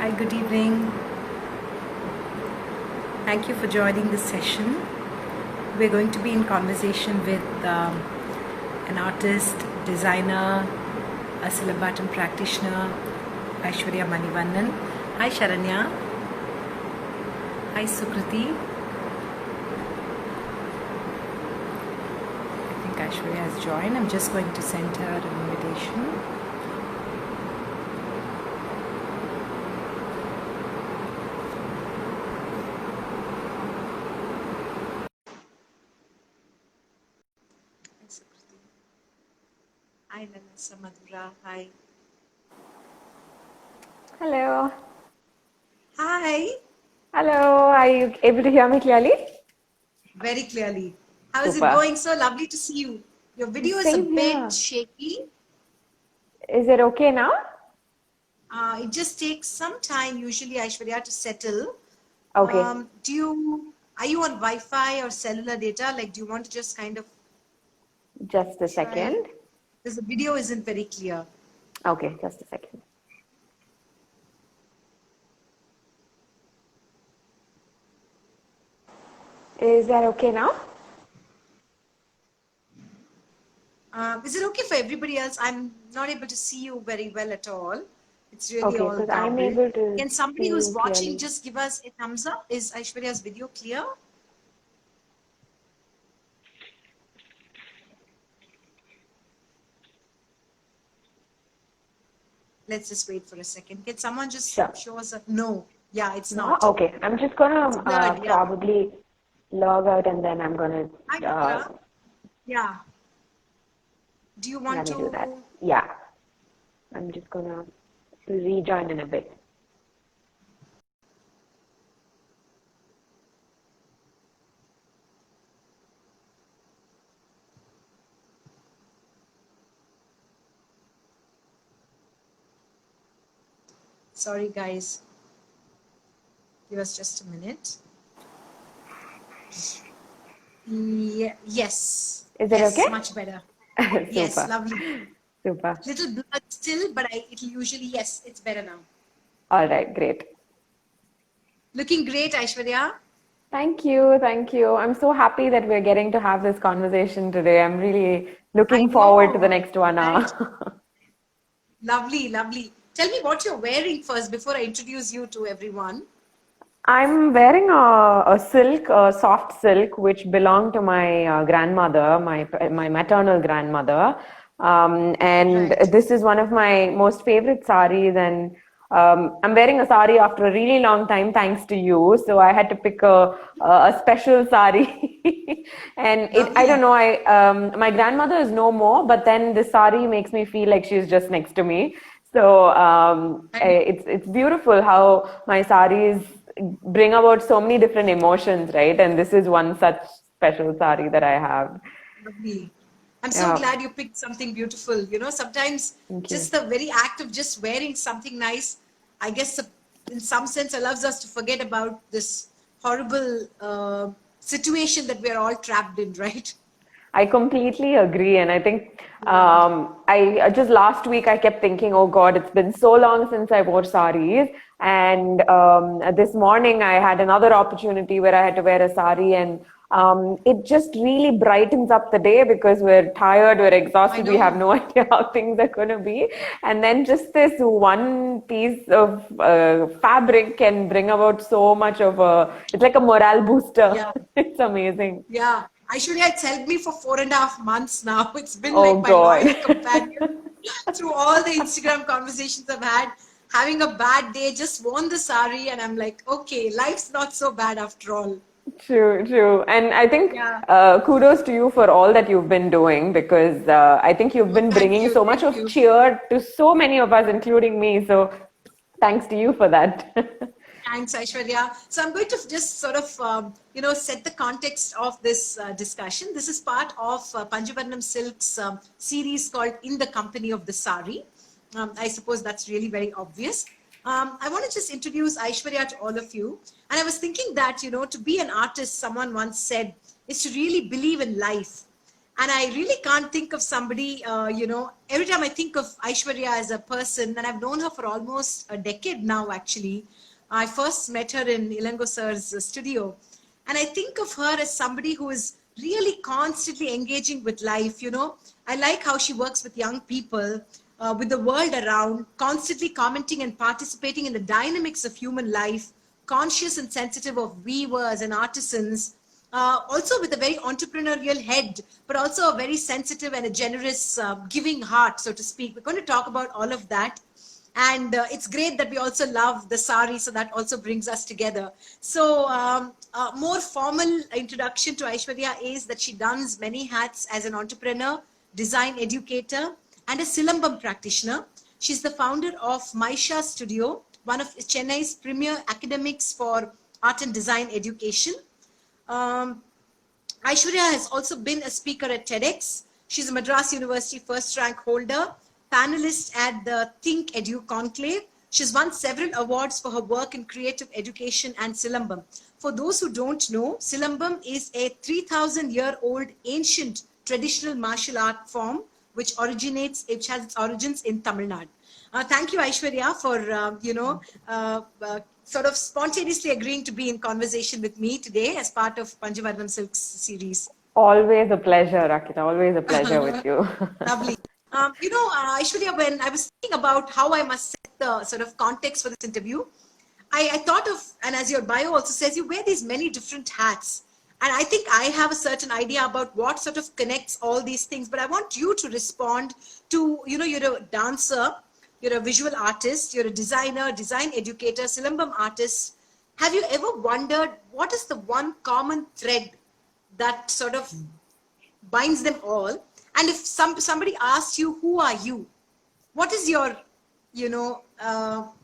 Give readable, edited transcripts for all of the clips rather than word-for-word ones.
Hi, good evening. Thank you for joining this session. We're going to be in conversation with an artist, designer, a syllabatum practitioner, Aishwarya Manivannan. Hi, Sharanya. Hi, Sukriti. I think Aishwarya has joined. I'm just going to send her an invitation. Hi, Lanasa Madhura. Hi. Hello. Hi. Hello. Are you able to hear me clearly? Very clearly. How is it Super. going? So lovely to see you. Your video is a Same bit here. shaky. Is it okay now? It just takes some time, usually, Aishwarya, to settle. Okay. Are you on Wi-Fi or cellular data? Like, do you want to just kind of Just a try? second. Because the video isn't very clear. Okay, just a second. Is that okay now? Is it okay for everybody else? I'm not able to see you very well at all. It's really Okay, all because I'm garbled. able to Can somebody see who's you watching clearly. just give us a thumbs up? Is Aishwarya's video clear? Let's just wait for a second. Can someone just Sure. show us a no? Yeah, it's No? not. Okay. I'm just gonna It's blurred. Yeah. probably log out and then I'm gonna Hi, Madhura. Yeah. Do you want let me do that. to? Yeah. I'm just gonna rejoin in a bit. Sorry, guys. Give us just a minute. Yeah, yes. Is it Yes, okay? much better. Yes, Super. lovely. Super. Little blurred still, but it'll usually, yes, it's better now. All right, great. Looking great, Aishwarya. Thank you. Thank you. I'm so happy that we're getting to have this conversation today. I'm really I looking forward to the know, next 1 hour. right? Lovely, lovely. Tell me what you're wearing first before I introduce you to everyone. I'm wearing a silk, a soft silk, which belonged to my grandmother, my maternal grandmother. And Right. this is one of my most favorite saris. And I'm wearing a sari after a really long time, thanks to you. So I had to pick a special sari. And I don't Lovely. know, my grandmother is no more, but then the sari makes me feel like she's just next to me. So Right. it's beautiful how my saris bring about so many different emotions, right? And this is one such special sari that I have. Lovely. I'm so Yeah, glad you picked something beautiful. You know, sometimes thank you. just the very act of just wearing something nice, I guess in some sense allows us to forget about this horrible situation that we're all trapped in, right? I completely agree. And I think Yeah. I just last week I kept thinking, oh God, it's been so long since I wore saris. And this morning I had another opportunity where I had to wear a sari, and it just really brightens up the day because we're tired, we're I exhausted, we have know. no idea how things are going to be. And then just this one piece of fabric can bring about so much of it's like a morale booster. Yeah. It's amazing. Yeah. Actually, it's helped me for 4.5 months now. It's been Oh like my God. loyal companion through all the Instagram conversations I've had. Having a bad day, just worn the sari, and I'm like, okay, life's not so bad after all. True, true. And I think Yeah. kudos to you for all that you've been doing, because I think you've Oh, been thank bringing you. so much Thank of you. cheer to so many of us, including me. So thanks to you for that. Thanks, Aishwarya. So I'm going to just sort of, set the context of this discussion. This is part of Panjavarnam Silk's series called In the Company of the Sari. I suppose that's really very obvious. I want to just introduce Aishwarya to all of you. And I was thinking that, to be an artist, someone once said, is to really believe in life. And I really can't think of somebody, every time I think of Aishwarya as a person, and I've known her for almost a decade now, actually. I first met her in Ilango sir's studio. And I think of her as somebody who is really constantly engaging with life. I like how she works with young people, with the world around, constantly commenting and participating in the dynamics of human life, conscious and sensitive of weavers and artisans, also with a very entrepreneurial head, but also a very sensitive and a generous, giving heart, so to speak. We're going to talk about all of that. And it's great that we also love the sari, so that also brings us together. So a more formal introduction to Aishwarya is that she dons many hats as an entrepreneur, design educator, and a Silambam practitioner. She's the founder of Maisha Studio, one of Chennai's premier academics for art and design education. Aishwarya has also been a speaker at TEDx. She's a Madras University first rank holder, panelist at the Think Edu Conclave. She's won several awards for her work in creative education and Silambam. For those who don't know, Silambam is a 3,000-year-old ancient traditional martial art form which has its origins in Tamil Nadu. Thank you, Aishwarya, for sort of spontaneously agreeing to be in conversation with me today as part of Panjavarnam Silks series. Always a pleasure, Akita. Always a pleasure with you. Lovely. Aishwarya, when I was thinking about how I must set the sort of context for this interview, I thought of, and as your bio also says, you wear these many different hats. And I think I have a certain idea about what sort of connects all these things. But I want you to respond to, you're a dancer, you're a visual artist, you're a designer, design educator, Silambam artist. Have you ever wondered what is the one common thread that sort of binds them all? And if somebody asks you, who are you? What is your,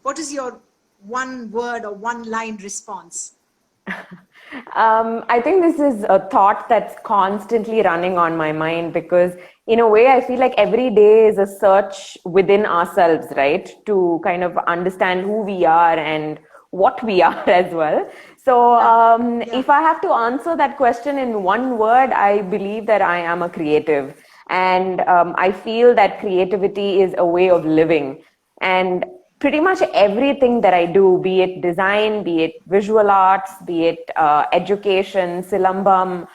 what is your one word or one line response? I think this is a thought that's constantly running on my mind because in a way I feel like every day is a search within ourselves, right? To kind of understand who we are and what we are as well. So if I have to answer that question in one word, I believe that I am a creative. And I feel that creativity is a way of living. And pretty much everything that I do, be it design, be it visual arts, be it education, Silambam,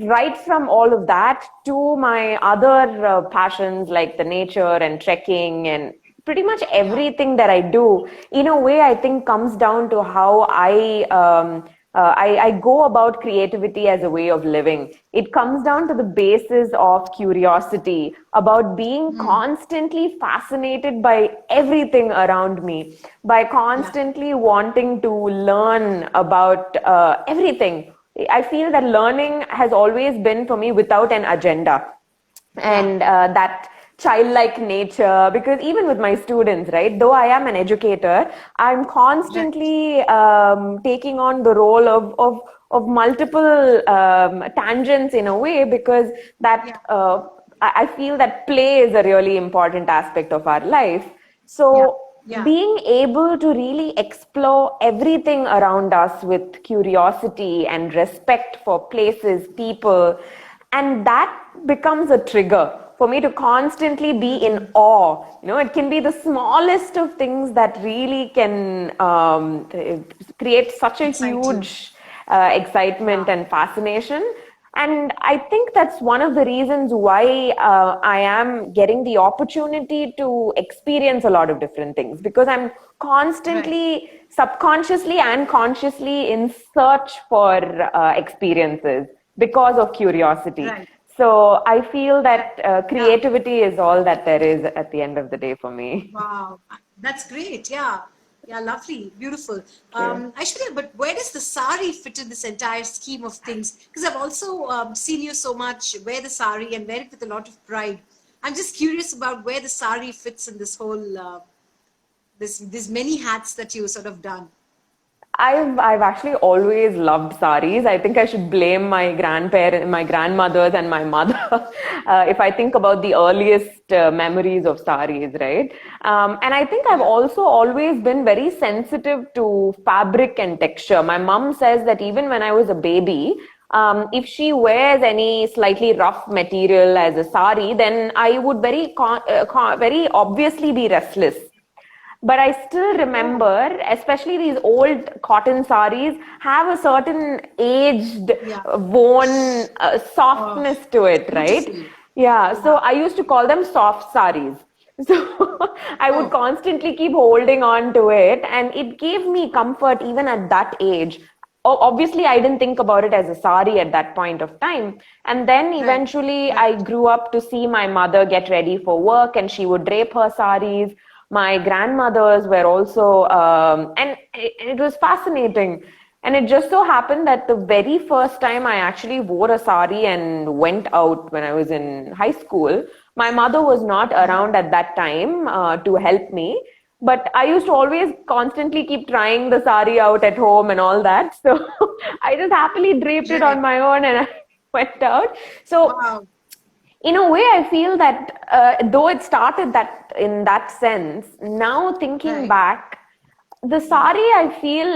right from all of that to my other passions like the nature and trekking and pretty much everything that I do, in a way, I think comes down to how I go about creativity as a way of living. It comes down to the basis of curiosity, about being constantly fascinated by everything around me, by constantly wanting to learn about everything. I feel that learning has always been for me without an agenda. And that childlike nature, because even with my students, right, though I am an educator, I'm constantly taking on the role of multiple tangents in a way, because that I feel that play is a really important aspect of our life. So being able to really explore everything around us with curiosity and respect for places, people, and that becomes a trigger for me to constantly be in awe. It can be the smallest of things that really can create such a huge excitement and fascination. And I think that's one of the reasons why I am getting the opportunity to experience a lot of different things, because I'm constantly, subconsciously and consciously in search for experiences because of curiosity. So I feel that creativity is all that there is at the end of the day for me. Wow, that's great. Yeah, lovely, beautiful. Aishwarya, but where does the sari fit in this entire scheme of things? Because I've also seen you so much wear the sari and wear it with a lot of pride. I'm just curious about where the sari fits in this whole, these many hats that you sort of done. I've actually always loved saris. I think I should blame my grandmothers and my mother if I think about the earliest memories of saris, right? And I think I've also always been very sensitive to fabric and texture. My mom says that even when I was a baby, If she wears any slightly rough material as a sari, then I would very obviously be restless. But I still remember, especially these old cotton saris have a certain aged, Yeah. worn Oh, softness to it, right? beautiful. Yeah, so Yeah. I used to call them soft saris. So I would Oh, constantly keep holding on to it, and it gave me comfort even at that age. Obviously, I didn't think about it as a sari at that point of time. And then right. eventually, Right. I grew up to see my mother get ready for work, and she would drape her saris. My grandmothers were also, and it was fascinating. And it just so happened that the very first time I actually wore a sari and went out when I was in high school, my mother was not around at that time to help me. But I used to always constantly keep trying the sari out at home and all that. So I just happily draped it Right. on my own and I went out. So Wow. in a way, I feel that though it started that in that sense, now thinking Right. back, the sari I feel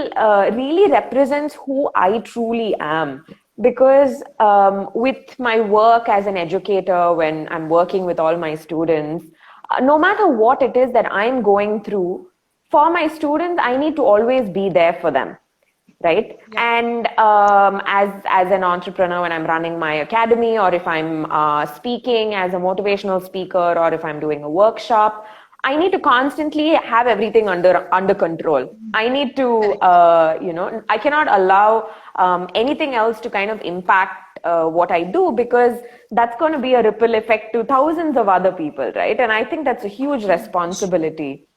really represents who I truly am. Because with my work as an educator, when I'm working with all my students, no matter what it is that I'm going through, for my students, I need to always be there for them, right? Yeah. And as an entrepreneur, when I'm running my academy, or if I'm speaking as a motivational speaker, or if I'm doing a workshop, I need to constantly have everything under control. I need to Correct. I cannot allow anything else to kind of impact what I do, because that's going to be a ripple effect to thousands of other people, right? And I think that's a huge responsibility.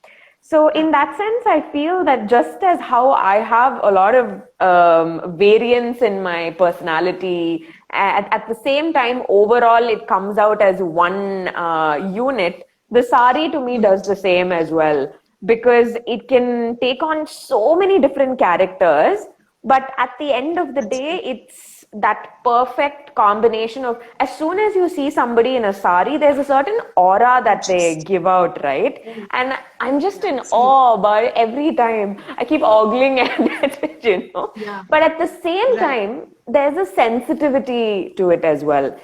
So Yeah. in that sense, I feel that just as how I have a lot of variance in my personality, at the same time, overall, it comes out as one unit. The sari to me does the same as well, because it can take on so many different characters. But at the end of the That's day, true. it's that perfect combination of, as soon as you see somebody in a sari, there's a certain aura that they Interest. give out, right? Mm. And I'm just Yeah, in absolutely. awe about it every time. I keep ogling at it. Yeah. But at the same Right. time, there's a sensitivity to it as well.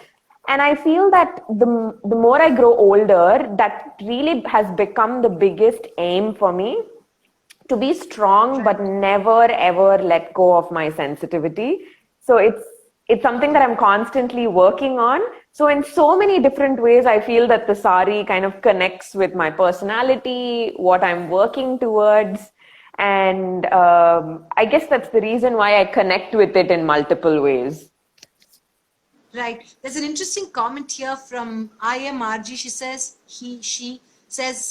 And I feel that the more I grow older, that really has become the biggest aim for me, to be strong Right. but never ever let go of my sensitivity. So it's something that Wow. I'm constantly working on. So in so many different ways, I feel that the sari kind of connects with my personality, what I'm working towards. And I guess that's the reason why I connect with it in multiple ways. Right. There's an interesting comment here from IMRG. She says,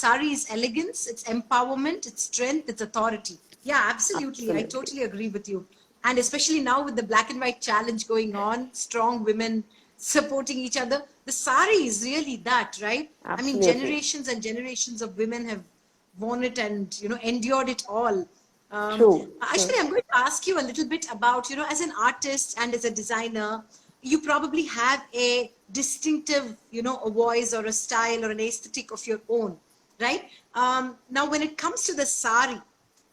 Sari is elegance, it's empowerment, it's strength, it's authority. Yeah, absolutely. I Absolutely. totally agree with you. And especially now with the black and white challenge going on, strong women supporting each other, the sari is really that, right? I mean, Absolutely. generations and generations of women have worn it and, endured it all. True. True. Actually, I'm going to ask you a little bit about, as an artist and as a designer, you probably have a distinctive, a voice or a style or an aesthetic of your own, right? Now, when it comes to the sari,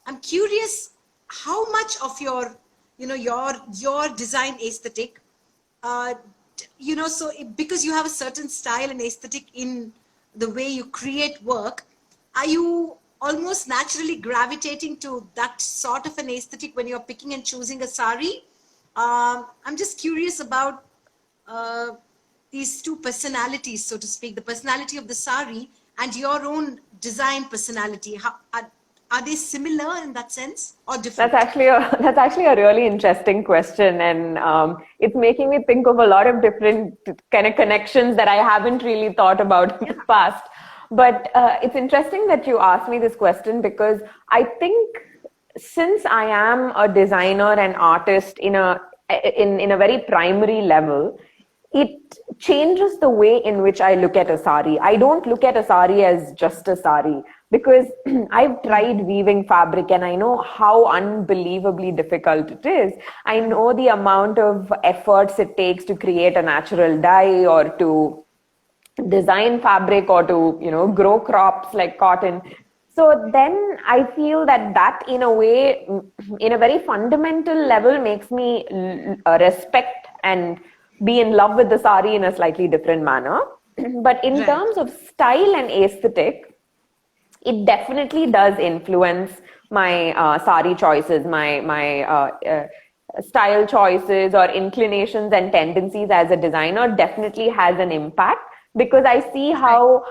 I'm curious how much of your, your design aesthetic, uh, because you have a certain style and aesthetic in the way you create work, are you almost naturally gravitating to that sort of an aesthetic when you're picking and choosing a sari? I'm just curious about uh, these two personalities, so to speak, the personality of the sari and your own design personality. Are they similar in that sense or That's different? actually a that's actually a really interesting question, and it's making me think of a lot of different kind of connections that I haven't really thought about in Yeah. the past. But it's interesting that you asked me this question, because I think, since I am a designer and artist in a very primary level, it changes the way in which I look at a sari. I don't look at a sari as just a sari, because I've tried weaving fabric and I know how unbelievably difficult it is. I know the amount of efforts it takes to create a natural dye, or to design fabric, or to grow crops like cotton. So then I feel that in a way, in a very fundamental level, makes me respect and be in love with the sari in a slightly different manner. But in Right. terms of style and aesthetic, it definitely does influence my sari choices, my style choices or inclinations and tendencies as a designer definitely has an impact, because I see how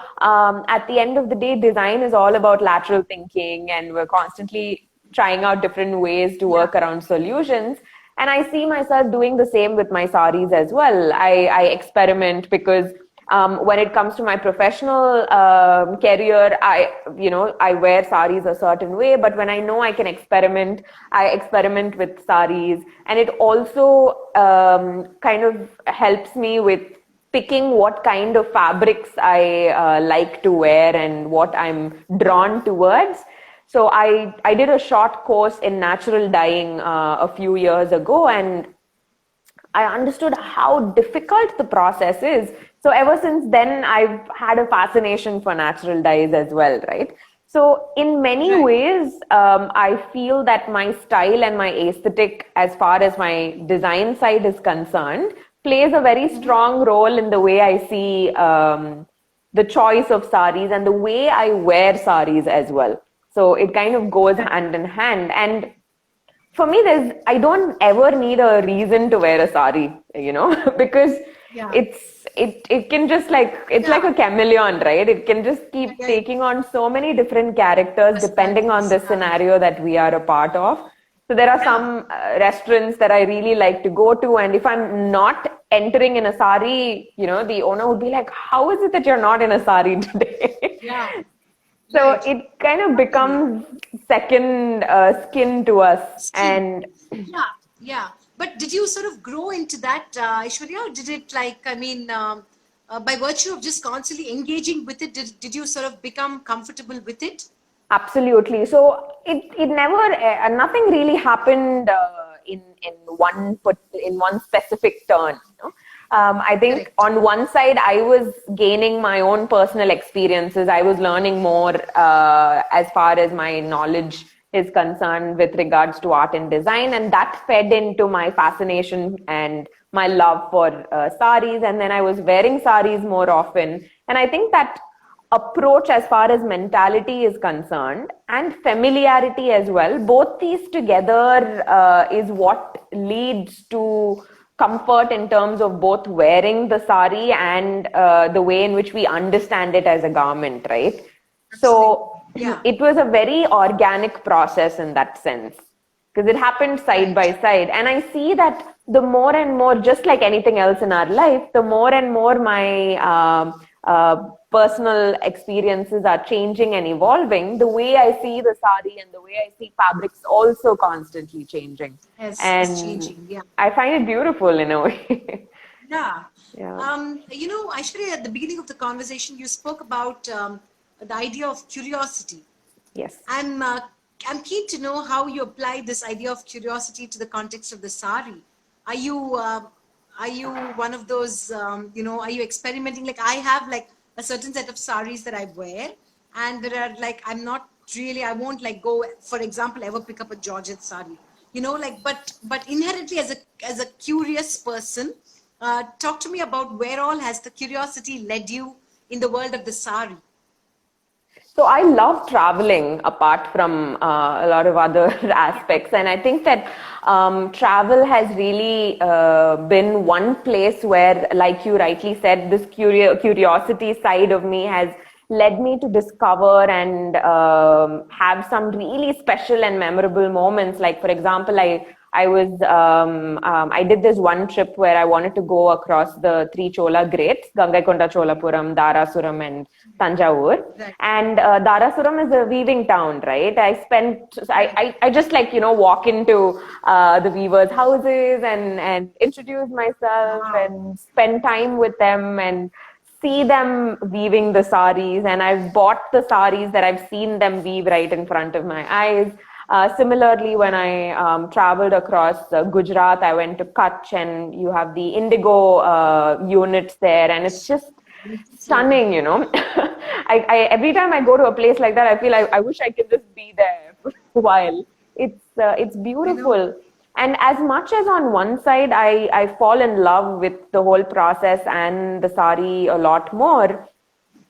at the end of the day, design is all about lateral thinking, and we're constantly trying out different ways to work around solutions. And I see myself doing the same with my saris as well. I experiment because when it comes to my professional career, I wear saris a certain way, but when I know I can experiment, I experiment with saris. And it also kind of helps me with picking what kind of fabrics I like to wear and what I'm drawn towards. So I did a short course in natural dyeing a few years ago, and I understood how difficult the process is. So ever since then, I've had a fascination for natural dyes as well, right? So in many ways, I feel that my style and my aesthetic, as far as my design side is concerned, plays a very strong role in the way I see the choice of saris and the way I wear saris as well. So it kind of goes hand in hand. And for me, I don't ever need a reason to wear a sari, because it can just it's like a chameleon, right? It can just keep taking on so many different characters depending on the scenario that we are a part of. So there are some restaurants that I really like to go to, and if I'm not entering in a sari, the owner would be like, "How is it that you're not in a sari today?" So it kind of becomes second skin to us. And But did you sort of grow into that, Aishwarya? Or did it by virtue of just constantly engaging with it, did you sort of become comfortable with it? Absolutely. So it never nothing really happened in one specific turn. I think on one side I was gaining my own personal experiences. I was learning more as far as my knowledge is concerned with regards to art and design, and that fed into my fascination and my love for saris. And then I was wearing saris more often, and I think that approach as far as mentality is concerned and familiarity as well, both these together is what leads to comfort in terms of both wearing the sari and the way in which we understand it as a garment, right? So it was a very organic process in that sense, because it happened side by side. And I see that the more and more, just like anything else in our life, the more and more my personal experiences are changing and evolving, the way I see the sari and the way I see fabrics also constantly changing. And it's changing, I find it beautiful in a way. Aishwarya, at the beginning of the conversation, you spoke about the idea of curiosity. Yes. I'm keen to know how you apply this idea of curiosity to the context of the sari. Are you one of those, are you experimenting? Like I have a certain set of saris that I wear, and there are I won't go, for example, ever pick up a Georgette sari, but inherently as a curious person, talk to me about where all has the curiosity led you in the world of the sari. So I love traveling apart from a lot of other aspects. And I think that travel has really been one place where, like you rightly said, this curiosity side of me has led me to discover and have some really special and memorable moments. Like, for example, I did this one trip where I wanted to go across the three Chola greats, Gangaikonda Cholapuram, Darasuram, and Tanjavur. Right. And Darasuram is a weaving town, right? I just walk into the weavers' houses and introduce myself and spend time with them and see them weaving the saris. And I've bought the saris that I've seen them weave right in front of my eyes. Similarly, when I traveled across Gujarat, I went to Kutch, and you have the indigo units there, and it's just stunning, every time I go to a place like that, I feel I wish I could just be there for a while. It's beautiful. And as much as on one side, I fall in love with the whole process and the sari a lot more,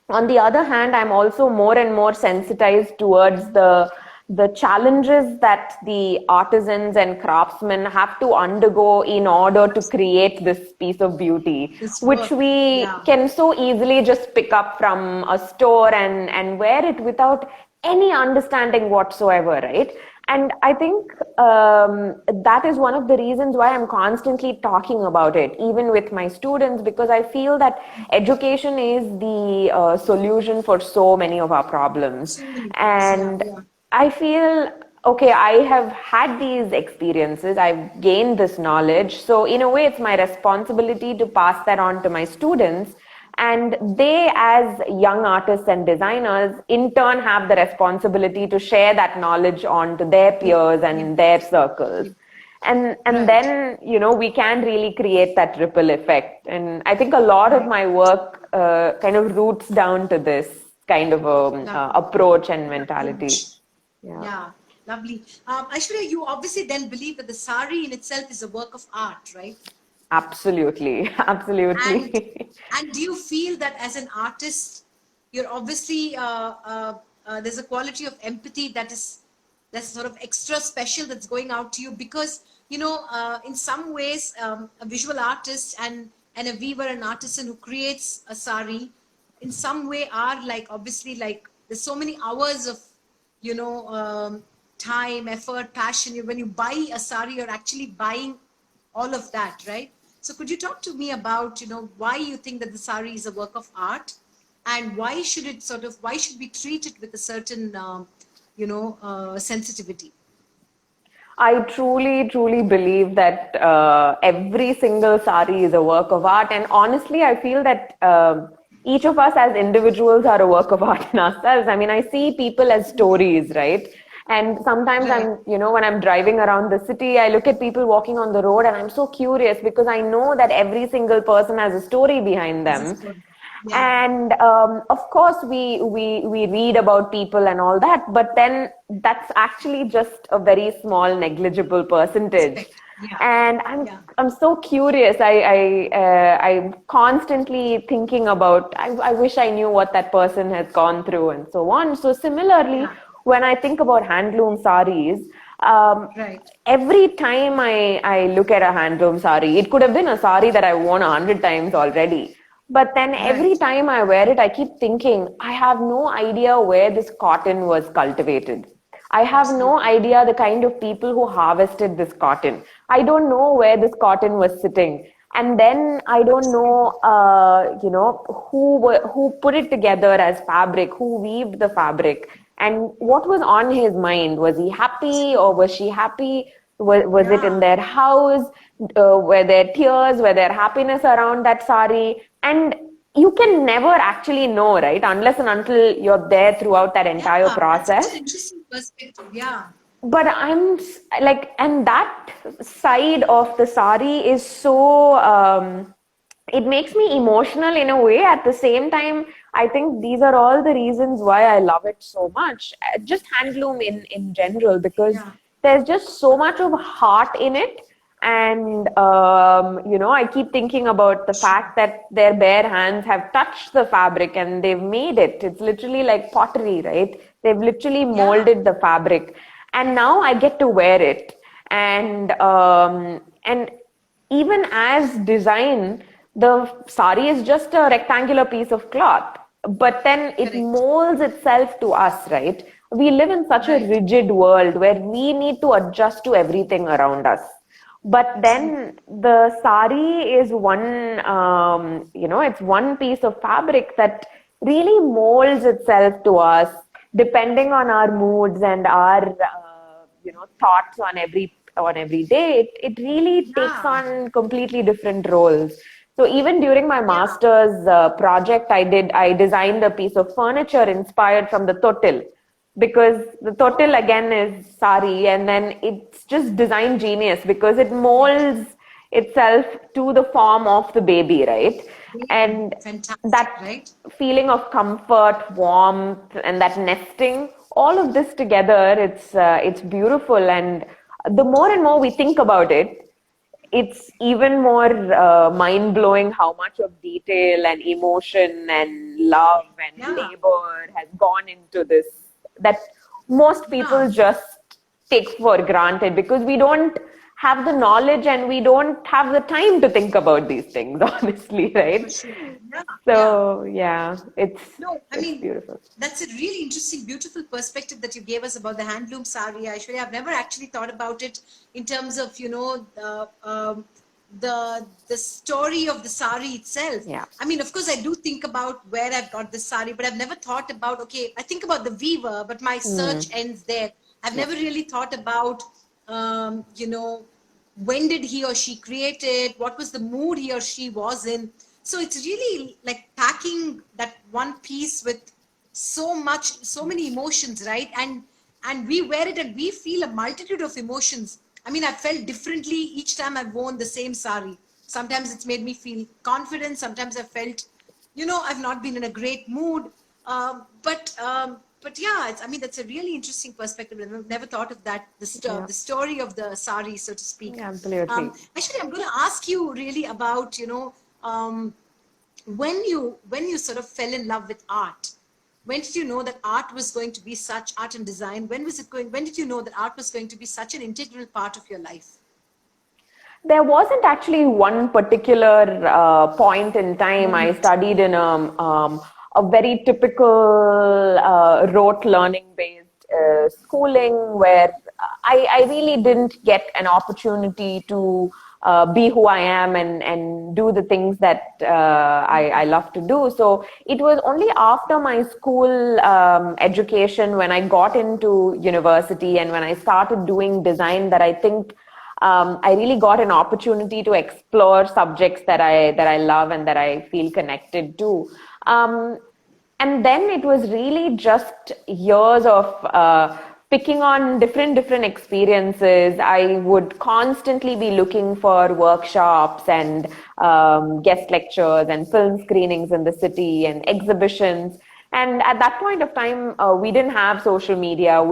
on the other hand, I'm also more and more sensitized towards the challenges that the artisans and craftsmen have to undergo in order to create this piece of beauty, This which work. we Yeah. can so easily just pick up from a store and wear it without any understanding whatsoever, right? And I think that is one of the reasons why I'm constantly talking about it, even with my students, because I feel that education is the solution for so many of our problems. So many things. Yeah. And Yeah. I feel, okay, I have had these experiences, I've gained this knowledge. So, in a way, it's my responsibility to pass that on to my students. And they, as young artists and designers, in turn have the responsibility to share that knowledge on to their Yeah. peers and Yeah. in their circles. And Right. then, we can really create that ripple effect. And I think a lot of Right. my work kind of roots down to this kind of Lovely. approach and mentality. Approach. Yeah, Yeah. Lovely. Aishwarya, you obviously then believe that the sari in itself is a work of art, right? absolutely. And Absolutely. and do you feel that as an artist, you're obviously there's a quality of empathy that's sort of extra special that's going out to you because in some ways a visual artist and a weaver, an artisan who creates a sari, in some way are like obviously like there's so many hours of you know time, effort, passion. When you buy a sari, you're actually buying all of that, right? So could you talk to me about, why you think that the sari is a work of art and why should we treat it with a certain, sensitivity? I truly, truly believe that every single sari is a work of art. And honestly, I feel that each of us as individuals are a work of art in ourselves. I mean, I see people as stories, right? And sometimes Right. when I'm driving around the city, I look at people walking on the road and I'm so curious because I know that every single person has a story behind As a them. story. Yeah. And of course we read about people and all that, but then that's actually just a very small negligible percentage. Aspect. Yeah. And Yeah. I'm so curious. I'm constantly thinking about, I wish I knew what that person has gone through and so on. So similarly, Yeah. when I think about handloom saris, Right. every time I look at a handloom sari, it could have been a sari that I worn 100 times already. But then every Right. time I wear it, I keep thinking, I have no idea where this cotton was cultivated. I have no Absolutely. idea the kind of people who harvested this cotton. I don't know where this cotton was sitting. And then I don't Absolutely. know, who put it together as fabric, who weaved the fabric, and what was on his mind. Was he happy or was she happy? Was it in Yeah. their house? Were there tears? Were there happiness around that sari? And you can never actually know, right? Unless and until you're there throughout that Yeah. entire That's such an process. interesting perspective. Yeah. But like, and that side of the sari is so, it makes me emotional in a way. At the same time, I think these are all the reasons why I love it so much. Just handloom in general, because Yeah. there's just so much of heart in it. And, I keep thinking about the Sure. fact that their bare hands have touched the fabric and they've made it. It's literally like pottery, right? They've literally Yeah. molded the fabric. And now I get to wear it. And even as design, the sari is just a rectangular piece of cloth, but then it Correct. molds itself to us, right? We live in such a Right. rigid world where we need to adjust to everything around us. But Absolutely. then the sari is it's one piece of fabric that really molds itself to us depending on our moods and our thoughts on every day. It really takes Yeah. on completely different roles. So even during my Yeah. master's project, I designed a piece of furniture inspired from the totil, because the totil Oh, again is sari, and then it's just design genius because it molds itself to the form of the baby, right? really And fantastic, that right? feeling of comfort, warmth, and that nesting, all of this together, it's beautiful. And the more and more we think about it, it's even more mind-blowing how much of detail and emotion and love and Yeah. labor has gone into this, that most Yeah. people just take for granted because we don't have the knowledge and we don't have the time to think about these things, honestly, For right? sure. Yeah. Yeah. So yeah, No, I it's mean, beautiful. that's a really interesting, beautiful perspective that you gave us about the handloom sari. Aishwarya, I've never actually thought about it in terms of, the story of the sari itself. Yeah. I mean, of course, I do think about where I've got the sari, but I've never thought about, okay, I think about the weaver, but my search ends there. I've Yeah. never really thought about, when did he or she create it, what was the mood he or she was in. So it's really like packing that one piece with so much, so many emotions, right? And we wear it and we feel a multitude of emotions. I mean, I felt differently each time I've worn the same sari. Sometimes it's made me feel confident, sometimes I felt, I've not been in a great mood. But yeah, I mean, that's a really interesting perspective. I've never thought of that, Yeah. the story of the sari, so to speak. Yeah, absolutely. Actually, I'm going to ask you really about, when you sort of fell in love with art. When did you know that art was going to be such, art and design? When did you know that art was going to be such an integral part of your life? There wasn't actually one particular point in time. I Moment. studied in a very typical rote learning based schooling where I really didn't get an opportunity to be who I am and do the things that I love to do. So it was only after my school education, when I got into university and when I started doing design, that I think I really got an opportunity to explore subjects that I love and that I feel connected to. And then it was really just years of picking on different experiences. I would constantly be looking for workshops and guest lectures and film screenings in the city and exhibitions. And at that point of time, we didn't have social media.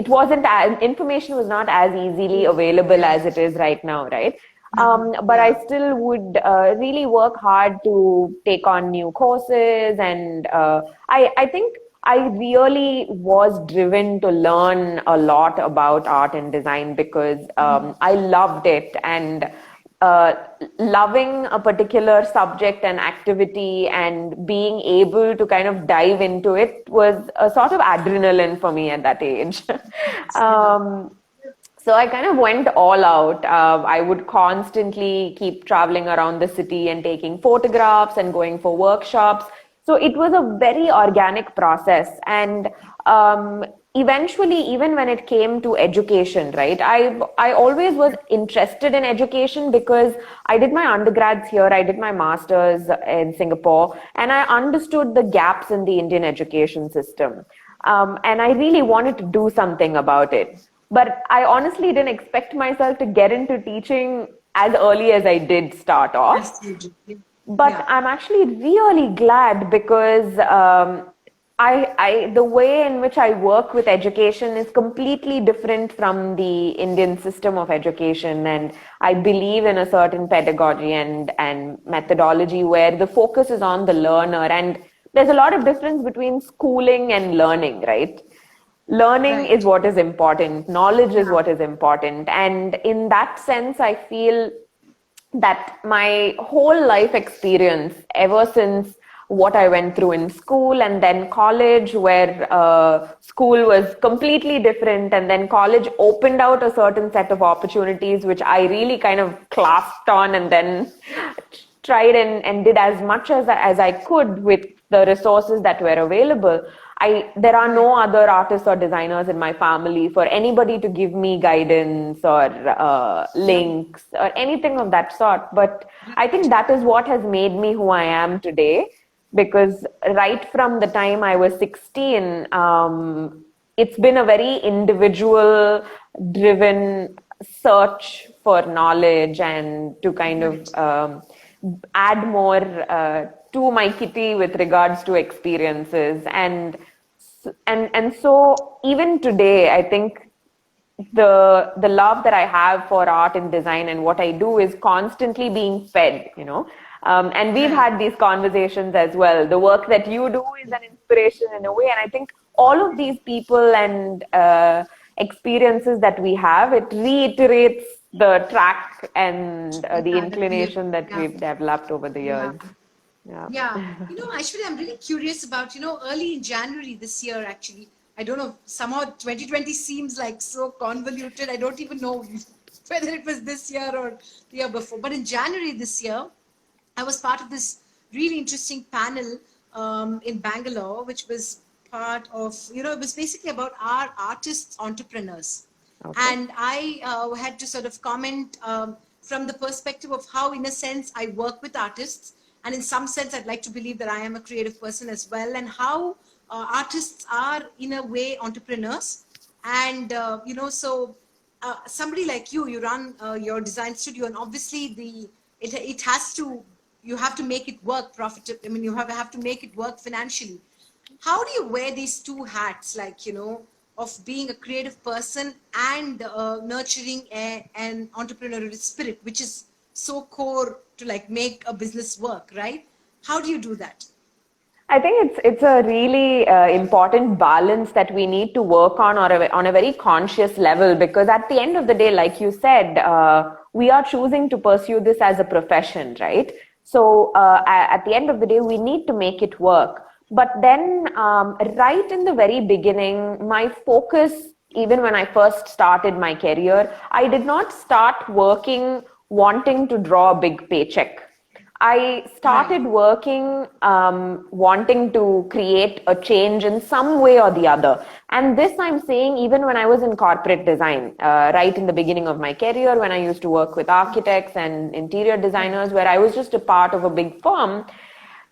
It wasn't as, information was not as easily available Yeah. as it is right now, right? But Yeah. I still would really work hard to take on new courses, and I think I really was driven to learn a lot about art and design because I loved it, and uh, loving a particular subject and activity and being able to kind of dive into it was a sort of adrenaline for me at that age. Yeah. um, so I kind of went all out. I would constantly keep traveling around the city and taking photographs and going for workshops. So it was a very organic process. And eventually, even when it came to education, right, I always was interested in education because I did my undergrads here, I did my masters in Singapore, and I understood the gaps in the Indian education system. And I really wanted to do something about it. But I honestly didn't expect myself to get into teaching as early as I did start off. Yes, you do. But Yeah. I'm actually really glad because the way in which I work with education is completely different from the Indian system of education. And I believe in a certain pedagogy and methodology where the focus is on the learner. And there's a lot of difference between schooling and learning, right? Learning is Right. what is important, knowledge is Yeah. what is important. And in that sense, I feel that my whole life experience, ever since what I went through in school and then college, where school was completely different, and then college opened out a certain set of opportunities, which I really kind of clasped on and then tried and did as much as I could with the resources that were available. There are Right. no other artists or designers in my family for anybody to give me guidance or Yeah. links or anything of that sort. But I think Right. that is what has made me who I am today. Because right from the time I was 16, it's been a very individual driven search for knowledge and to kind Right. of add more to my kitty with regards to experiences. And so even today, I think the love that I have for art and design and what I do is constantly being fed, and we've had these conversations as well. The work that you do is an inspiration in a way, and I think all of these people and experiences that we have, it reiterates the track and the inclination that we've developed over the years. Yeah. Aishwarya, I'm really curious about, early in January this year, actually. I don't know, somehow 2020 seems like so convoluted. I don't even know whether it was this year or the year before. But in January this year, I was part of this really interesting panel in Bangalore, which was part of, it was basically about our artists, entrepreneurs. Okay. And I had to sort of comment from the perspective of how, in a sense, I work with artists. And in some sense, I'd like to believe that I am a creative person as well. And how artists are, in a way, entrepreneurs. And, so somebody like you run your design studio, and obviously it has to, you have to make it work profitable. I mean, you have to make it work financially. How do you wear these two hats, like, of being a creative person and nurturing an entrepreneurial spirit, which is so core to like make a business work, right? How do you do that? I think it's a really important balance that we need to work on, or on a very conscious level, because at the end of the day, like you said, we are choosing to pursue this as a profession, right? So at the end of the day, we need to make it work. But then right in the very beginning, my focus, even when I first started my career, I did not start working wanting to draw a big paycheck. I started working wanting to create a change in some way or the other. And this I'm saying even when I was in corporate design, right in the beginning of my career, when I used to work with architects and interior designers, where I was just a part of a big firm.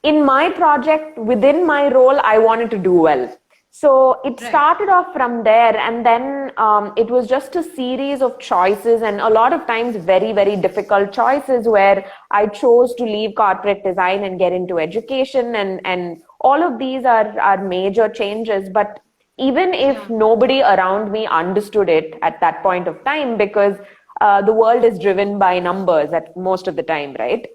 In my project, within my role, I wanted to do well. So it started off from there, and then it was just a series of choices, and a lot of times very, very difficult choices, where I chose to leave corporate design and get into education, and all of these are major changes. But even if nobody around me understood it at that point of time, because the world is driven by numbers at most of the time, right?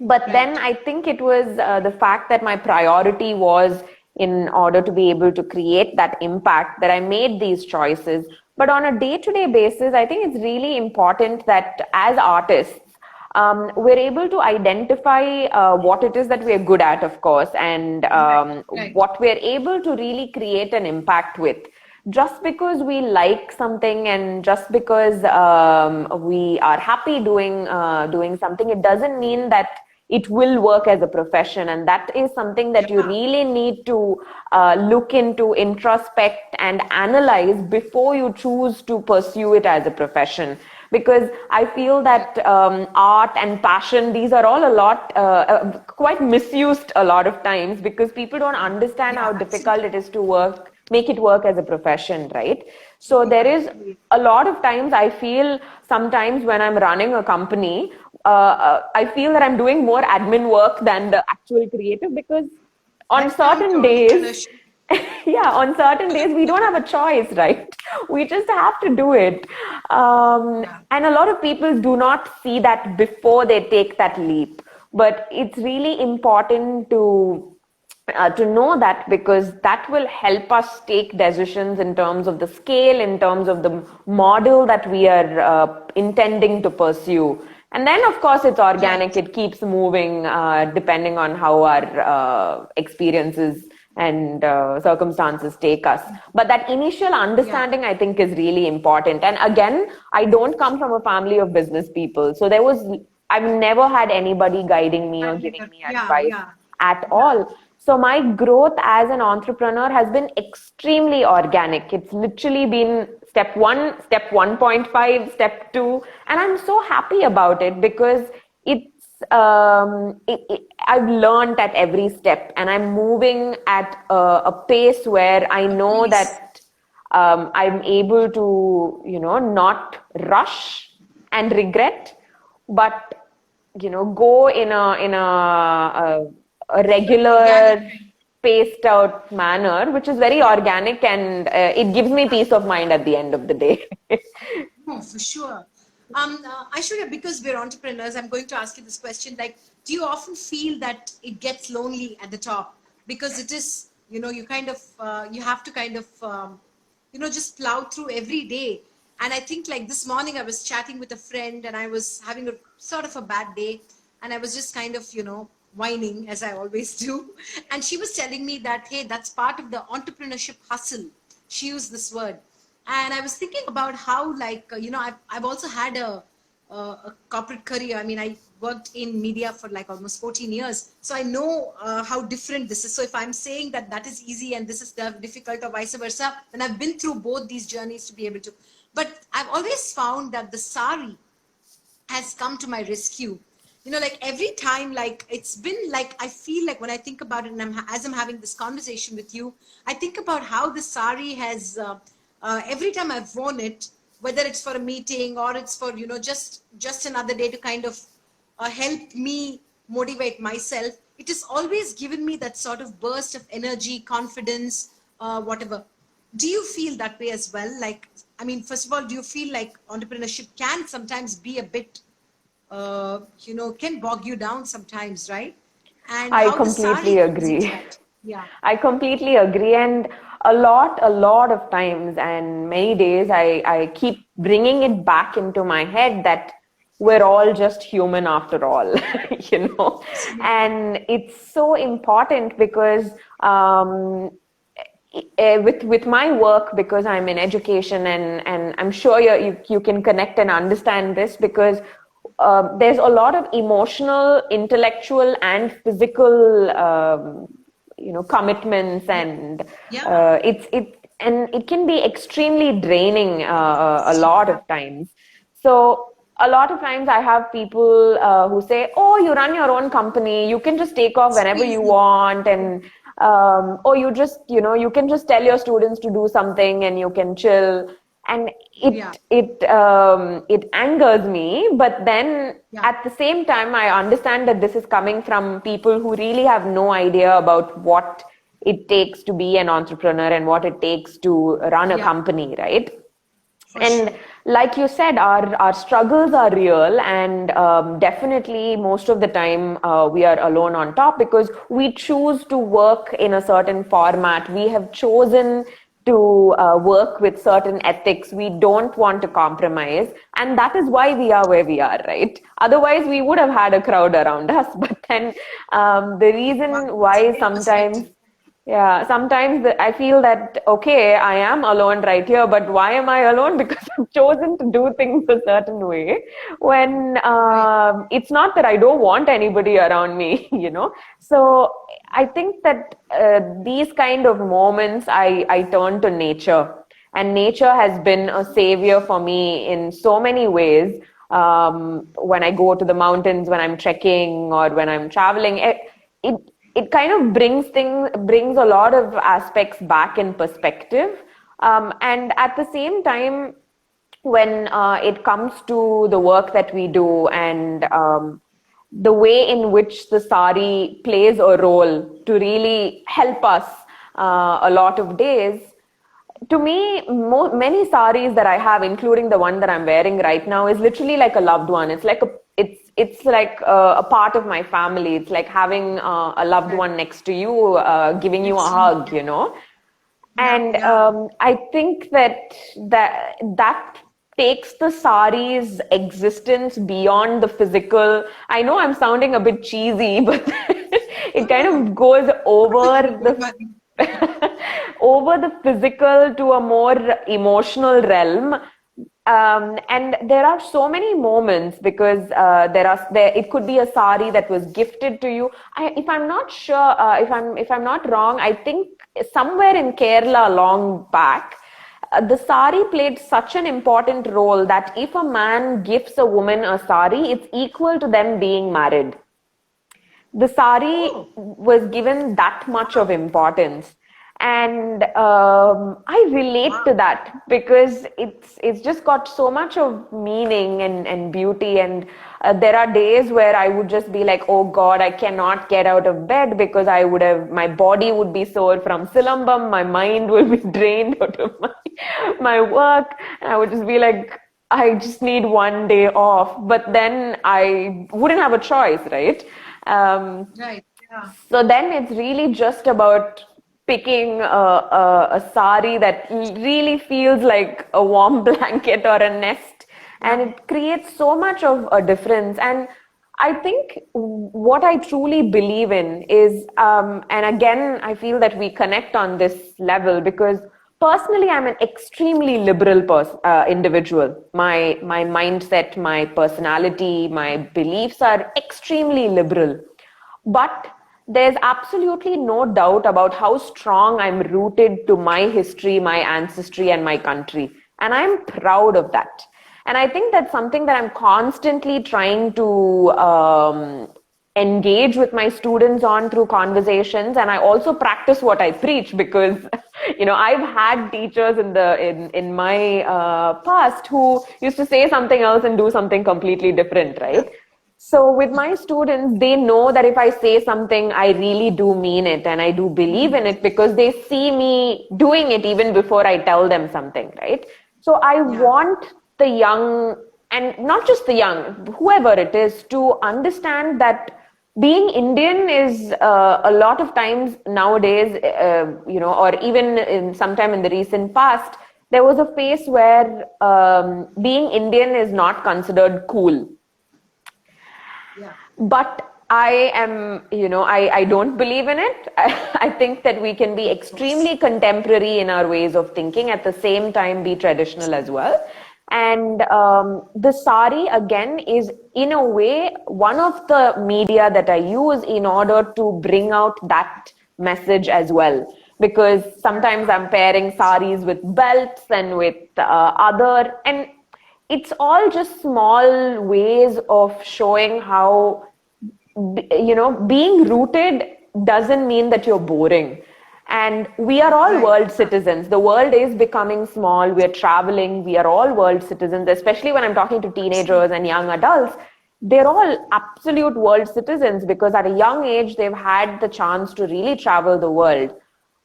But then I think it was the fact that my priority was, in order to be able to create that impact, that I made these choices. But on a day-to-day basis, I think it's really important that as artists, we're able to identify what it is that we're good at, of course, and what we're able to really create an impact with. Just because we like something and just because we are happy doing something, it doesn't mean that it will work as a profession. And that is something that you really need to look into, introspect and analyze before you choose to pursue it as a profession. Because I feel that art and passion, these are all a lot, quite misused a lot of times, because people don't understand how difficult it is to make it work as a profession, right? So there is a lot of times I feel sometimes when I'm running a company, I feel that I'm doing more admin work than the actual creative, because on certain days, on certain days we don't have a choice, right? We just have to do it. And a lot of people do not see that before they take that leap. But it's really important to know that, because that will help us take decisions in terms of the scale, in terms of the model that we are intending to pursue. And then, of course, it's organic. It keeps moving depending on how our experiences and circumstances take us. But that initial understanding, I think, is really important. And again, I don't come from a family of business people. So I've never had anybody guiding me or giving me advice at all. So my growth as an entrepreneur has been extremely organic. It's literally been step 1, step 1.5, step 2. And I'm so happy about it, because I've learned at every step, and I'm moving at a pace where I know that I'm able to, not rush and regret, but, go in a regular spaced out manner, which is very organic, and it gives me peace of mind at the end of the day. Oh, for sure. Aishwarya, because we're entrepreneurs, I'm going to ask you this question. Like, do you often feel that it gets lonely at the top? Because it is, you kind of, you have to kind of, just plow through every day. And I think like this morning I was chatting with a friend and I was having a sort of a bad day. And I was just kind of, whining as I always do. And she was telling me that, hey, that's part of the entrepreneurship hustle. She used this word. And I was thinking about how, like, I've also had a corporate career. I mean, I worked in media for like almost 14 years. So I know how different this is. So if I'm saying that that is easy and this is difficult or vice versa, then I've been through both these journeys to be able to. But I've always found that the sari has come to my rescue. Like every time, like it's been like, I feel like when I think about it, and as I'm having this conversation with you, I think about how the sari has, every time I've worn it, whether it's for a meeting or it's for, just another day to kind of help me motivate myself, it has always given me that sort of burst of energy, confidence, whatever. Do you feel that way as well? Like, I mean, first of all, do you feel like entrepreneurship can sometimes be a bit can bog you down sometimes, right? And I how the completely sari comes into agree. that. Yeah. I completely agree. And a lot of times and many days, I keep bringing it back into my head that we're all just human after all, Absolutely. and it's so important because, with my work, because I'm in education, and I'm sure you can connect and understand this, because there's a lot of emotional, intellectual, and physical commitments, and Yeah. it can be extremely draining a lot Yeah. of times. So a lot of times I have people who say, "Oh, you run your own company. You can just take off So whenever you easy. want, and or you can just tell your students to do something, and you can chill." And Yeah. it angers me, but then Yeah. at the same time, I understand that this is coming from people who really have no idea about what it takes to be an entrepreneur and what it takes to run a Yeah. company, right? For And sure. like you said, our struggles are real, and definitely most of the time we are alone on top because we choose to work in a certain format. We have chosen to work with certain ethics. We don't want to compromise, and that is why we are where we are, right? Otherwise, we would have had a crowd around us. But then the Wow. reason That's a why great sometimes, perspective. yeah, sometimes I feel that, okay, I am alone right here, but why am I alone? Because I've chosen to do things a certain way when Right. it's not that I don't want anybody around me, So I think that these kind of moments, I turn to nature. And nature has been a savior for me in so many ways. When I go to the mountains, when I'm trekking, or when I'm traveling, it it kind of brings a lot of aspects back in perspective, and at the same time, when it comes to the work that we do, and the way in which the sari plays a role to really help us a lot of days, to me, many saris that I have, including the one that I'm wearing right now, is literally like a loved one. It's like a part of my family. It's like having a loved Right. one next to you, giving you a hug, Absolutely. Yeah. And Yeah. I think that takes the sari's existence beyond the physical. I know I'm sounding a bit cheesy, but No, it no, kind no. of goes over Don't worry. over the physical to a more emotional realm. And there are so many moments, because there it could be a sari that was gifted to you. If I'm not sure, if I'm not wrong, I think somewhere in Kerala long back, the sari played such an important role that if a man gifts a woman a sari, it's equal to them being married. The sari Oh, was given that much of importance. And I relate to that because it's just got so much of meaning and beauty. And there are days where I would just be like, oh God, I cannot get out of bed because my body would be sore from Silambam, my mind will be drained out of my work, and I would just be like, I just need one day off. But then I wouldn't have a choice, right? Right. Yeah. So then it's really just about picking a sari that really feels like a warm blanket or a nest, and it creates so much of a difference. And I think what I truly believe in is, and again, I feel that we connect on this level because personally, I'm an extremely liberal individual. My mindset, my personality, my beliefs are extremely liberal. But there's absolutely no doubt about how strong I'm rooted to my history, my ancestry, and my country. And I'm proud of that. And I think that's something that I'm constantly trying to engage with my students on through conversations. And I also practice what I preach because, I've had teachers in my past who used to say something else and do something completely different, right? So with my students, they know that if I say something, I really do mean it and I do believe in it because they see me doing it even before I tell them something, right? So I want the young, and not just the young, whoever it is, to understand that being Indian is a lot of times nowadays, or even sometime in the recent past, there was a phase where being Indian is not considered cool. Yeah. But I am, I don't believe in it. I think that we can be extremely contemporary in our ways of thinking, at the same time be traditional as well. And the sari, again, is in a way one of the media that I use in order to bring out that message as well. Because sometimes I'm pairing saris with belts and with and it's all just small ways of showing how, being rooted doesn't mean that you're boring. And we are all world citizens. The world is becoming small. We are traveling. We are all world citizens, especially when I'm talking to teenagers and young adults. They're all absolute world citizens because at a young age, they've had the chance to really travel the world.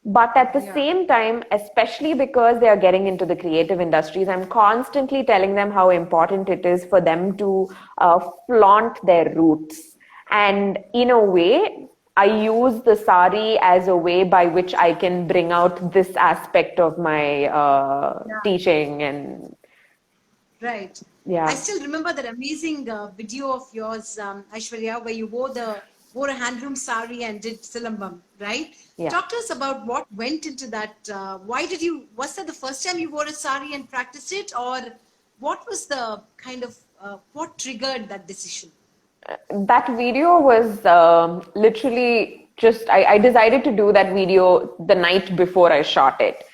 But at the same time, especially because they are getting into the creative industries, I'm constantly telling them how important it is for them to flaunt their roots. And in a way, I use the sari as a way by which I can bring out this aspect of my teaching. And Right. yeah. I still remember that amazing video of yours, Aishwarya, where you wore a handloom sari and did silambam, right? Yeah. Talk to us about what went into that. Was that the first time you wore a sari and practiced it, or what was the kind of, what triggered that decision? That video was literally just, I decided to do that video the night before I shot it.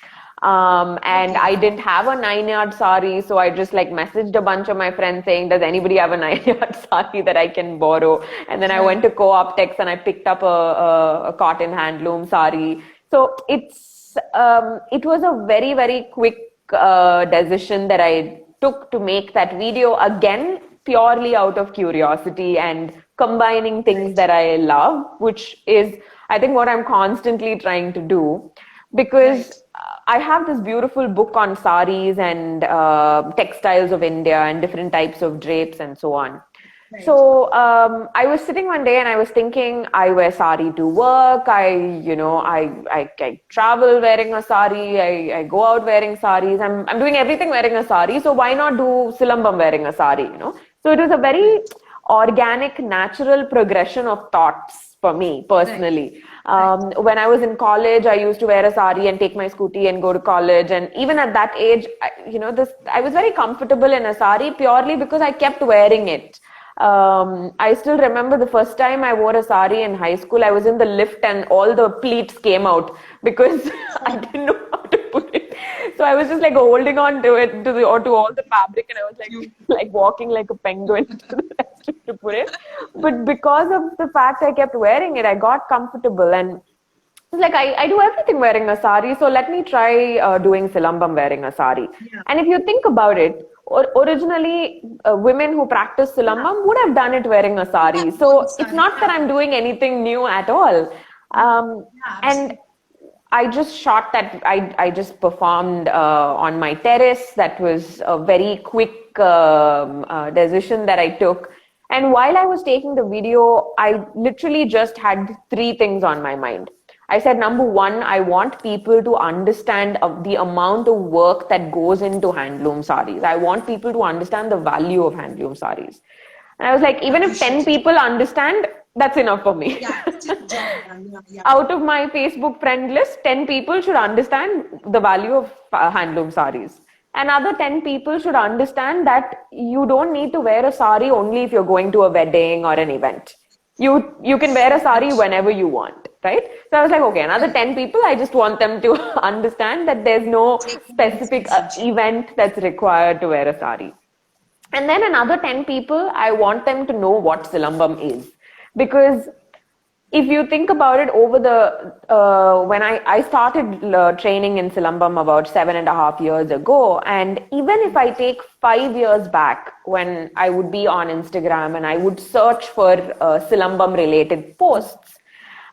And I didn't have a 9-yard sari, so I just messaged a bunch of my friends saying, does anybody have a 9-yard sari that I can borrow? And then I went to Co-optex and I picked up a cotton handloom sari. So it was a very, very quick decision that I took to make that video, again, purely out of curiosity and combining things that I love, which is, I think, what I'm constantly trying to do. Because I have this beautiful book on saris and textiles of India and different types of drapes and so on. Right. So I was sitting one day and I was thinking, I wear sari to work. I travel wearing a sari. I go out wearing saris. I'm doing everything wearing a sari. So why not do silambam wearing a sari? So it was a very organic, natural progression of thoughts for me personally. Right. When I was in college, I used to wear a sari and take my scooty and go to college. And even at that age, I was very comfortable in a sari purely because I kept wearing it. I still remember the first time I wore a sari in high school. I was in the lift and all the pleats came out because I didn't know how to put it. So I was just holding on to it, to all the fabric, and I was like walking like a penguin to the rest to put it. But because of the fact I kept wearing it, I got comfortable. And was like, I do everything wearing a sari, so let me try doing silambam wearing a sari. Yeah. And if you think about it, originally women who practice silambam would have done it wearing a sari. So it's not that I'm doing anything new at all. And I just shot that, I just performed on my terrace. That was a very quick decision that I took. And while I was taking the video, I literally just had three things on my mind. I said, number one, I want people to understand the amount of work that goes into handloom saris. I want people to understand the value of handloom saris. And I was like, even if 10 people understand, that's enough for me. Out of my Facebook friend list, 10 people should understand the value of handloom saris. Another 10 people should understand that you don't need to wear a sari only if you're going to a wedding or an event. You can wear a sari whenever you want, right? So I was like, okay, another 10 people, I just want them to understand that there's no specific event that's required to wear a sari. And then another 10 people, I want them to know what silambam is. Because if you think about it, over the when I started training in silambam about 7.5 years ago, and even if I take 5 years back, when I would be on Instagram and I would search for silambam related posts,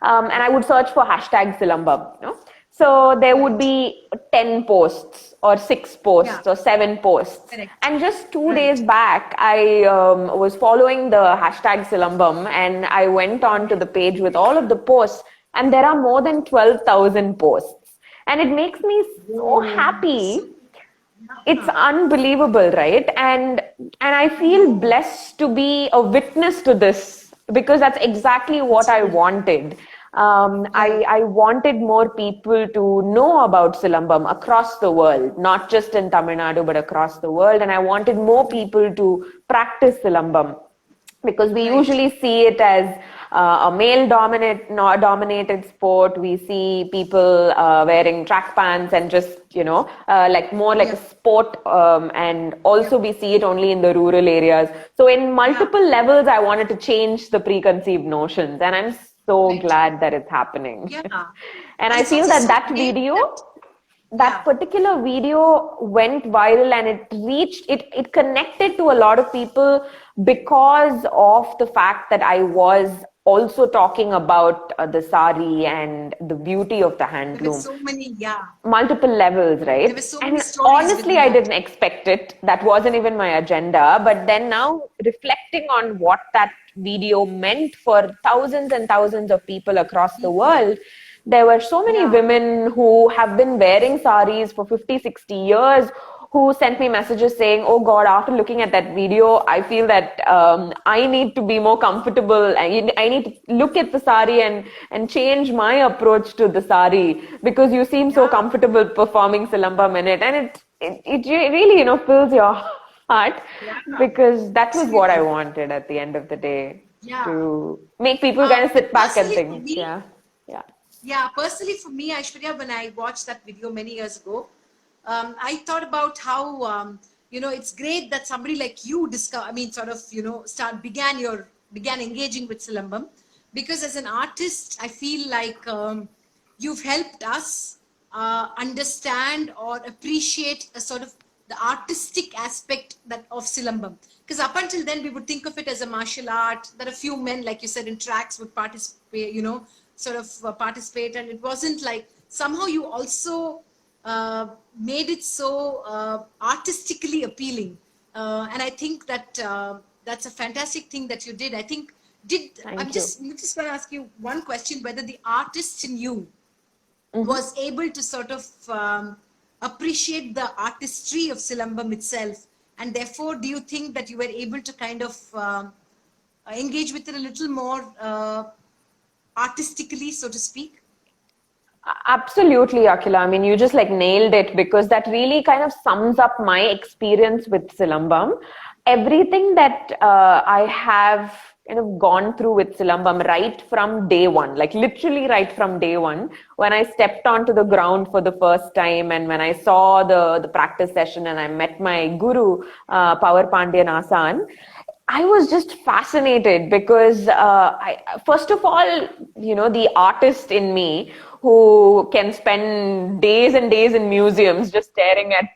and I would search for hashtag silambam, you know? So there would be 10 posts or 6 posts or 7 posts. Correct. And just 2 days back, I was following the hashtag silambam, and I went on to the page with all of the posts, and there are more than 12,000 posts. And it makes me so happy. It's unbelievable, right? And I feel blessed to be a witness to this, because that's exactly what I wanted. I wanted more people to know about silambam across the world, not just in Tamil Nadu, but across the world. And I wanted more people to practice silambam, because we usually see it as a male-dominated sport. We see people wearing track pants and just, like more like a sport. And also we see it only in the rural areas. So in multiple levels, I wanted to change the preconceived notions. And I'm so glad that it's happening. And I feel that video, that particular video went viral, and it connected to a lot of people because of the fact that I was also talking about the sari and the beauty of the handloom. There were so many, multiple levels, right? There were so and many stories honestly, I didn't expect it. That wasn't even my agenda. But then now, reflecting on what that video meant for thousands and thousands of people across the world, there were so many women who have been wearing saris for 50, 60 years who sent me messages saying, oh God, after looking at that video, I feel that I need to be more comfortable. I need to look at the sari and change my approach to the sari, because you seem so comfortable performing silambam in it. And it really, fills your heart, because that was what I wanted at the end of the day, to make people kind of sit back and think. Personally for me, Aishwarya, when I watched that video many years ago, I thought about how, it's great that somebody like you began engaging with silambam, because as an artist, I feel like you've helped us understand or appreciate a sort of the artistic aspect of silambam. Because up until then, we would think of it as a martial art. That a few men, like you said, in tracks would participate, participate, and it wasn't like, somehow you also made it so artistically appealing, and I think that that's a fantastic thing that you did. I think I'm just going to ask you one question: whether the artist in you was able to sort of appreciate the artistry of silambam itself, and therefore, do you think that you were able to kind of engage with it a little more artistically, so to speak? Absolutely, Akhila. I mean, you just nailed it, because that really kind of sums up my experience with silambam. Everything that I have kind of gone through with silambam right from day one, literally right from day one, when I stepped onto the ground for the first time, and when I saw the practice session and I met my guru, Power Pandian Asan, I was just fascinated, because first of all, the artist in me, who can spend days and days in museums just staring at,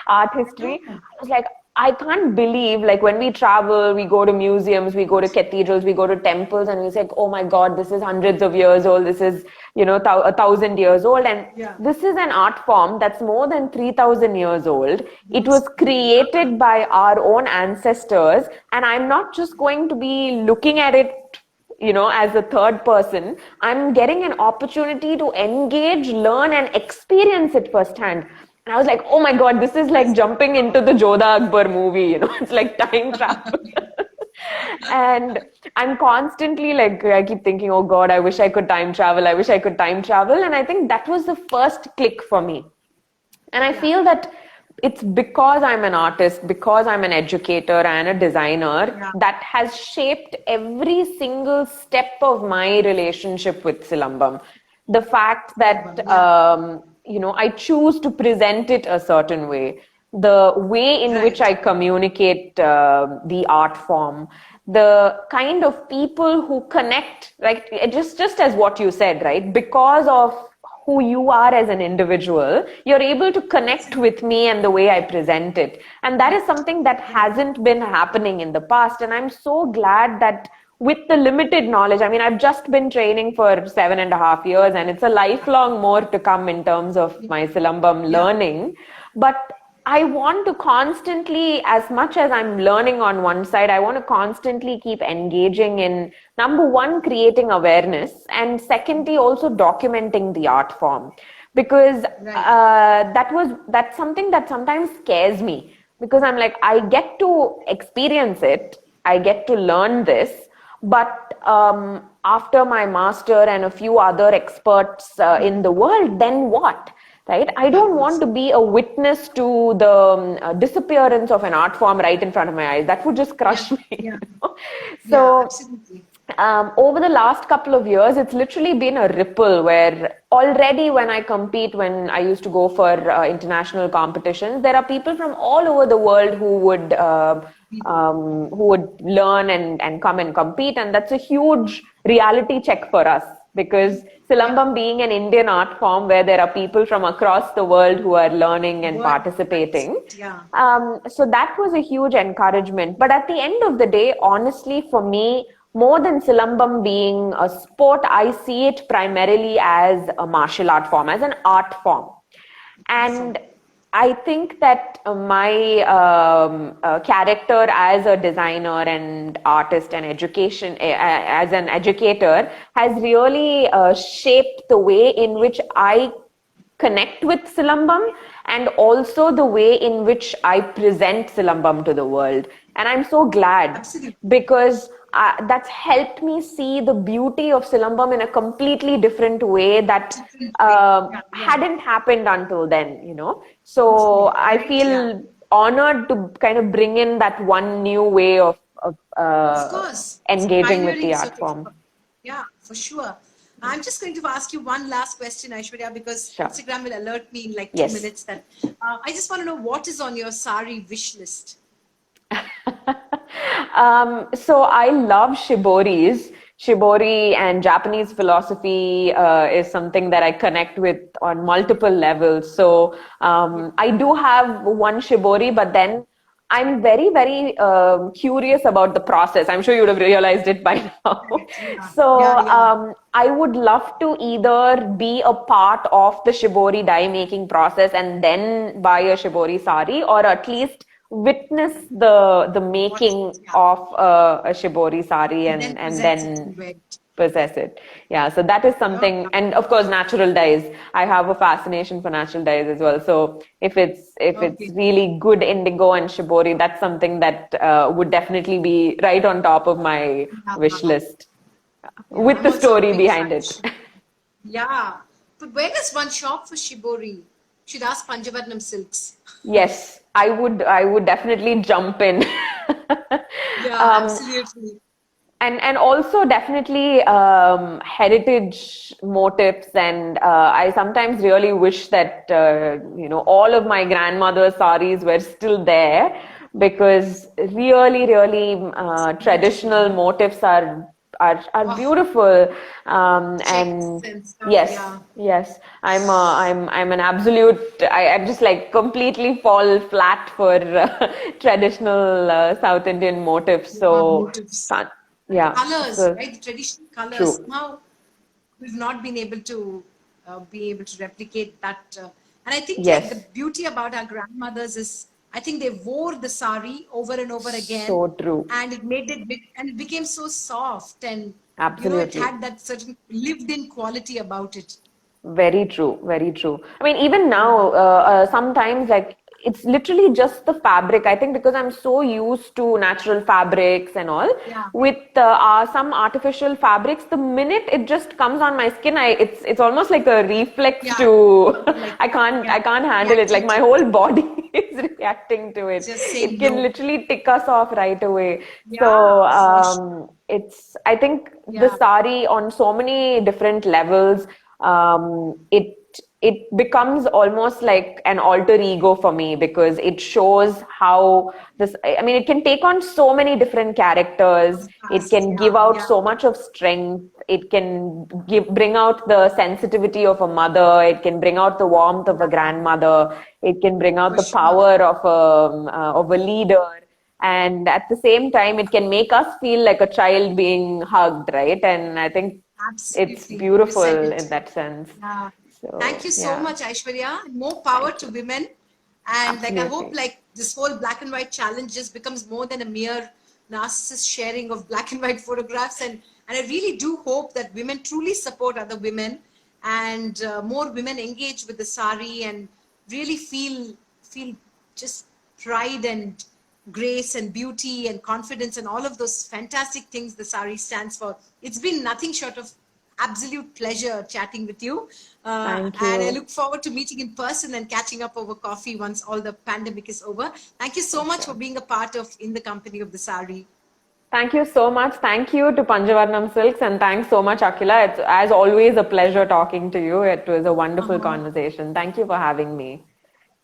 art history. I was like, I can't believe, like, when we travel, we go to museums, we go to cathedrals, we go to temples, and we say, oh my God, this is hundreds of years old. This is, 1,000 years old. And this is an art form that's more than 3,000 years old. It was created by our own ancestors. And I'm not just going to be looking at it, as a third person. I'm getting an opportunity to engage, learn, and experience it firsthand. And I was like, oh my God, this is like jumping into the Jodha Akbar movie, it's like time travel. And I'm constantly like, I keep thinking, oh God, I wish I could time travel. I wish I could time travel. And I think that was the first click for me. And I feel that it's because I'm an artist, because I'm an educator and a designer, that has shaped every single step of my relationship with Silambam. The fact that, I choose to present it a certain way, the way in which I communicate the art form, the kind of people who connect, right? Just as what you said, right? Because of who you are as an individual, you're able to connect with me and the way I present it. And that is something that hasn't been happening in the past. And I'm so glad that with the limited knowledge, I mean, I've just been training for 7.5 years, and it's a lifelong more to come in terms of my Silambam learning. But I want to constantly, as much as I'm learning on one side, I want to constantly keep engaging in, number one, creating awareness, and secondly, also documenting the art form. Because that's something that sometimes scares me, because I'm like, I get to experience it, I get to learn this, but after my master and a few other experts in the world, then what? Right? I don't want to be a witness to the disappearance of an art form right in front of my eyes. That would just crush me. So over the last couple of years, it's literally been a ripple where already when I used to go for international competitions, there are people from all over the world who would learn and come and compete. And that's a huge reality check for us, because Silambam being an Indian art form where there are people from across the world who are learning and participating. So that was a huge encouragement. But at the end of the day, honestly, for me, more than Silambam being a sport, I see it primarily as a martial art form, as an art form. And I think that my character as a designer and artist and as an educator has really shaped the way in which I connect with Silambam, and also the way in which I present Silambam to the world. And I'm so glad, because that's helped me see the beauty of Silambam in a completely different way that hadn't happened until then, So I feel honored to kind of bring in that one new way of engaging with the art form. Yeah, for sure. I'm just going to ask you one last question, Aishwarya, because Instagram will alert me in like 2 minutes that I just want to know what is on your Saree wish list. So I love shiboris. Shibori and Japanese philosophy is something that I connect with on multiple levels. So I do have one shibori, but then I'm very, very curious about the process. I'm sure you would have realized it by now. So I would love to either be a part of the shibori dye making process and then buy a shibori sari, or at least witness the making of a shibori sari and then possess it. Yeah, so that is something. And of course, natural dyes. I have a fascination for natural dyes as well. So if it's really good indigo and shibori, that's something that would definitely be right on top of my wish list, with the story behind it. Yeah, but where does one shop for shibori? Should ask Panjavarnam Silks. Yes, I would definitely jump in. Absolutely. And also definitely heritage motifs, and I sometimes really wish that all of my grandmother's saris were still there, because really traditional motifs are are beautiful. Checks And and stuff. yes, Yeah. yes, I'm an absolute. I'm just like completely fall flat for traditional South Indian motifs. Yeah, So motifs. can't, And the yeah, colors, so right? The traditional colors. true. Somehow we've not been able to replicate that. And I think like the Yes, beauty about our grandmothers is, I think they wore the sari over and over again, so true. and and it became so soft, and it Absolutely. had that certain lived-in quality about it. Very true, very true. I mean, even now, Yeah, sometimes like it's literally just the fabric. I think because I'm so used to natural fabrics and all, yeah, with some artificial fabrics, the minute it just comes on my skin, it's almost like a reflex yeah. to Like I yeah, can't handle it. Like reacting my to whole it, body is reacting to it. just It saying can no. literally tick us off right away. Yeah, So for sure. I think the Yeah, sari on so many different levels, it becomes almost like an alter ego for me because it shows how this, I mean, it can take on so many different characters. of It past. can give Yeah, out yeah, so much of strength. It can bring out the sensitivity of a mother. It can bring out the warmth of a yeah, grandmother. It can bring out for the sure. power of a leader. And at the same time, it can make us feel like a child being hugged, right? And I think it's Absolutely. You beautiful said in it. that sense. Yeah. Thank So, you so yeah, much, Aishwarya. More power thank to you. women. And like I hope Absolutely. like this whole black and white challenge just becomes more than a mere narcissist sharing of black and white photographs. And I really do hope that women truly support other women, and more women engage with the sari and really feel just pride and grace and beauty and confidence and all of those fantastic things the sari stands for. It's been nothing short of absolute pleasure chatting with you. Thank And I you. look forward to meeting in person and catching up over coffee once all the pandemic is over. Thank you so For much for sure. being a part of In the Company of the Sari. Thank you so much. Thank you to Panjavarnam Silks, and thanks so much, Akila. It's as always a pleasure talking to you. It was a wonderful Uh-huh. conversation. Thank you for having me.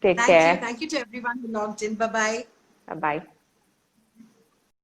Take Thank you. care. Thank you to everyone who logged in. Bye bye. Bye bye.